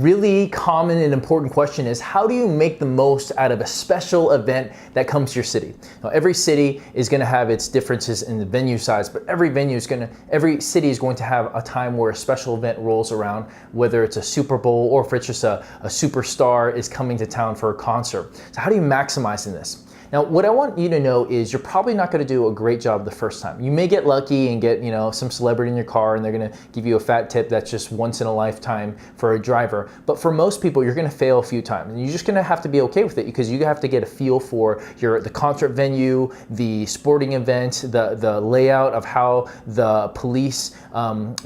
really common and important question is, how do you make the most out of a special event that comes to your city? Now, every city is going to have its differences in the venue size, but every city is going to have a time where a special event rolls around, whether it's a Super Bowl or if it's just a superstar is coming to town for a concert. So how do you maximize in this? Now, what I want you to know is you're probably not going to do a great job the first time. You may get lucky and get, some celebrity in your car and they're going to give you a fat tip that's just once in a lifetime for a driver. But for most people, you're going to fail a few times. And you're just going to have to be okay with it because you have to get a feel for the concert venue, the sporting event, the layout of how the police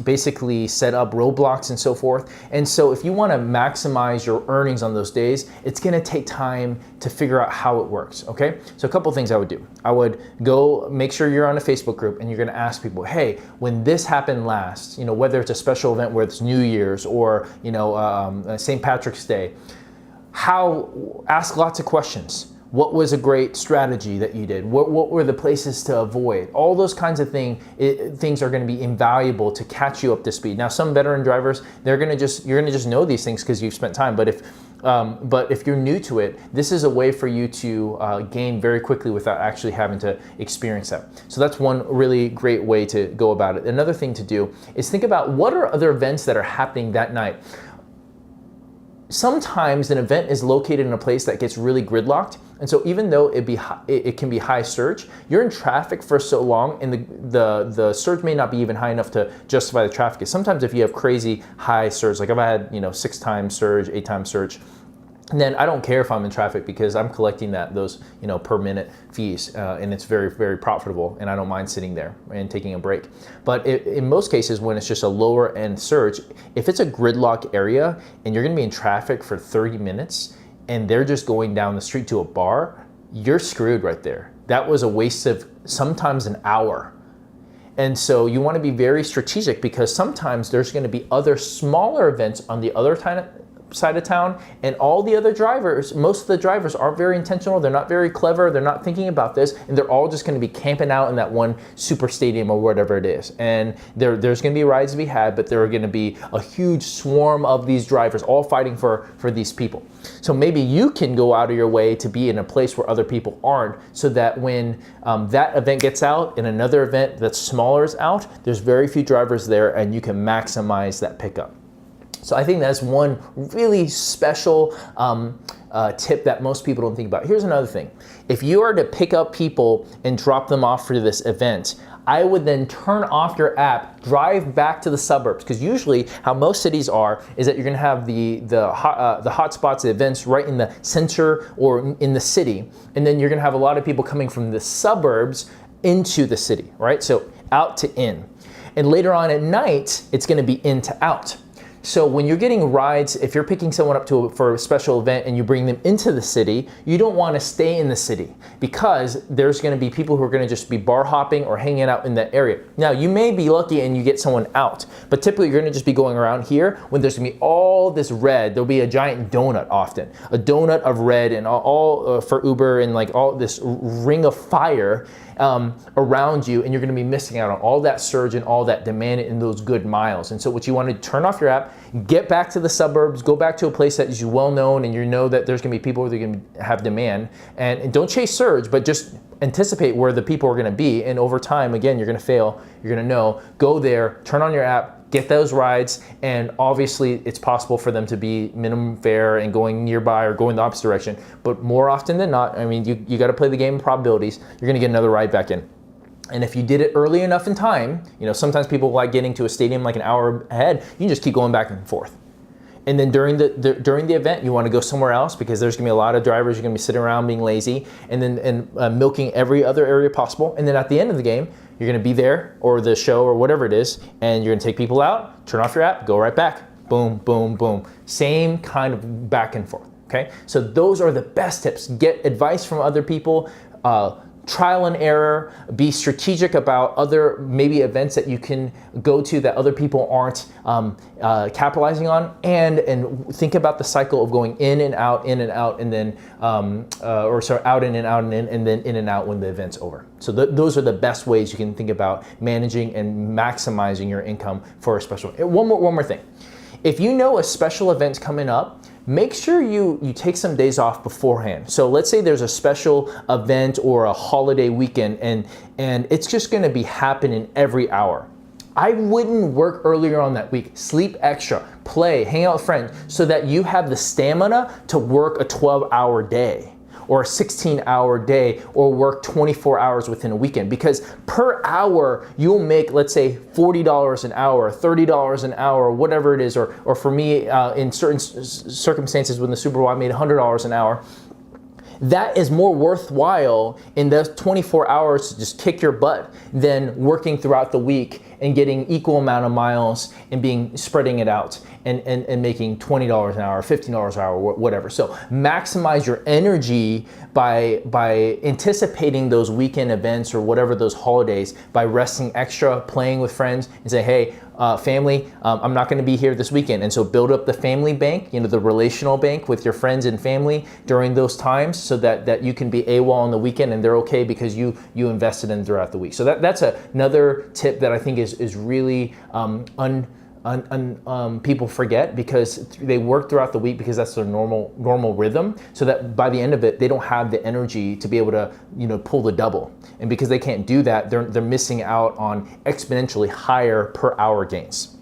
basically set up roadblocks and so forth. And so if you want to maximize your earnings on those days, it's going to take time to figure out how it works, okay? So a couple things I would do. I would go make sure you're on a Facebook group and you're going to ask people, hey, when this happened last, whether it's a special event where it's New Year's or, St. Patrick's Day, ask lots of questions. What was a great strategy that you did? What were the places to avoid? All those kinds of things are going to be invaluable to catch you up to speed. Now, some veteran drivers, you're going to just know these things because you've spent time. But if you're new to it, this is a way for you to gain very quickly without actually having to experience that. So that's one really great way to go about it. Another thing to do is think about what are other events that are happening that night. Sometimes an event is located in a place that gets really gridlocked, and so even though it can be high surge, you're in traffic for so long, and the surge may not be even high enough to justify the traffic. Sometimes if you have crazy high surge, like if I had 6 times surge, 8 times surge, and then I don't care if I'm in traffic because I'm collecting those per minute fees, and it's very, very profitable, and I don't mind sitting there and taking a break. But in most cases, when it's just a lower end surge, if it's a gridlock area and you're going to be in traffic for 30 minutes and they're just going down the street to a bar, you're screwed right there. That was a waste of sometimes an hour. And so you want to be very strategic because sometimes there's going to be other smaller events on the other side of town, and all the other drivers, most of the drivers aren't very intentional, they're not very clever, they're not thinking about this, and they're all just going to be camping out in that one super stadium or whatever it is. And there's going to be rides to be had, but there are going to be a huge swarm of these drivers all fighting for these people. So maybe you can go out of your way to be in a place where other people aren't, so that when that event gets out and another event that's smaller is out, there's very few drivers there and you can maximize that pickup. So I think that's one really special tip that most people don't think about. Here's another thing. If you are to pick up people and drop them off for this event, I would then turn off your app, drive back to the suburbs, because usually how most cities are is that you're going to have the hot spots, the events right in the center or in the city, and then you're going to have a lot of people coming from the suburbs into the city, right? So out to in. And later on at night, it's going to be in to out. So when you're getting rides, if you're picking someone up for a special event and you bring them into the city, you don't want to stay in the city because there's going to be people who are going to just be bar hopping or hanging out in that area. Now, you may be lucky and you get someone out, but typically you're going to just be going around here when there's going to be all this red. There'll be a giant donut often, a donut of red, and all for Uber, and like all this ring of fire around you, and you're going to be missing out on all that surge and all that demand in those good miles. And so what you want to turn off your app, get back to the suburbs, go back to a place that is well known and you know that there's going to be people that are going to have demand, and don't chase surge, but just anticipate where the people are going to be. And over time, again, you're going to fail, you're going to know, go there, turn on your app, get those rides, and obviously it's possible for them to be minimum fare and going nearby or going the opposite direction. But more often than not, I mean, you got to play the game of probabilities. You're going to get another ride back in. And if you did it early enough in time, sometimes people like getting to a stadium like an hour ahead, you can just keep going back and forth. And then during the event, you want to go somewhere else because there's going to be a lot of drivers. You're going to be sitting around being lazy and milking every other area possible. And then at the end of the game, you're going to be there, or the show, or whatever it is, and you're going to take people out, turn off your app, go right back. Boom, boom, boom. Same kind of back and forth, okay? So those are the best tips. Get advice from other people, trial and error, be strategic about other maybe events that you can go to that other people aren't capitalizing on, and think about the cycle of going in and out, and then out and in, out and in, and then in and out when the event's over. So those are the best ways you can think about managing and maximizing your income for a special. One more thing. if you know a special event's coming up, make sure you take some days off beforehand. So let's say there's a special event or a holiday weekend and it's just gonna be happening every hour. I wouldn't work earlier on that week. Sleep extra, play, hang out with friends, so that you have the stamina to work a 12-hour day or a 16-hour day or work 24 hours within a weekend. Because per hour, you'll make, let's say, $40 an hour, $30 an hour, whatever it is, or for me, in certain circumstances with the Super Bowl, I made $100 an hour. That is more worthwhile in those 24 hours to just kick your butt than working throughout the week and getting equal amount of miles and spreading it out and making $20 an hour, $15 an hour, whatever. So maximize your energy by anticipating those weekend events or whatever those holidays by resting extra, playing with friends, and say, hey, family, I'm not going to be here this weekend. And so build up the family bank, the relational bank with your friends and family during those times, so that you can be AWOL on the weekend and they're okay because you invested in throughout the week. So that's another tip that I think is really people forget, because they work throughout the week because that's their normal rhythm, so that by the end of it, they don't have the energy to be able to pull the double. And because they can't do that, they're missing out on exponentially higher per hour gains.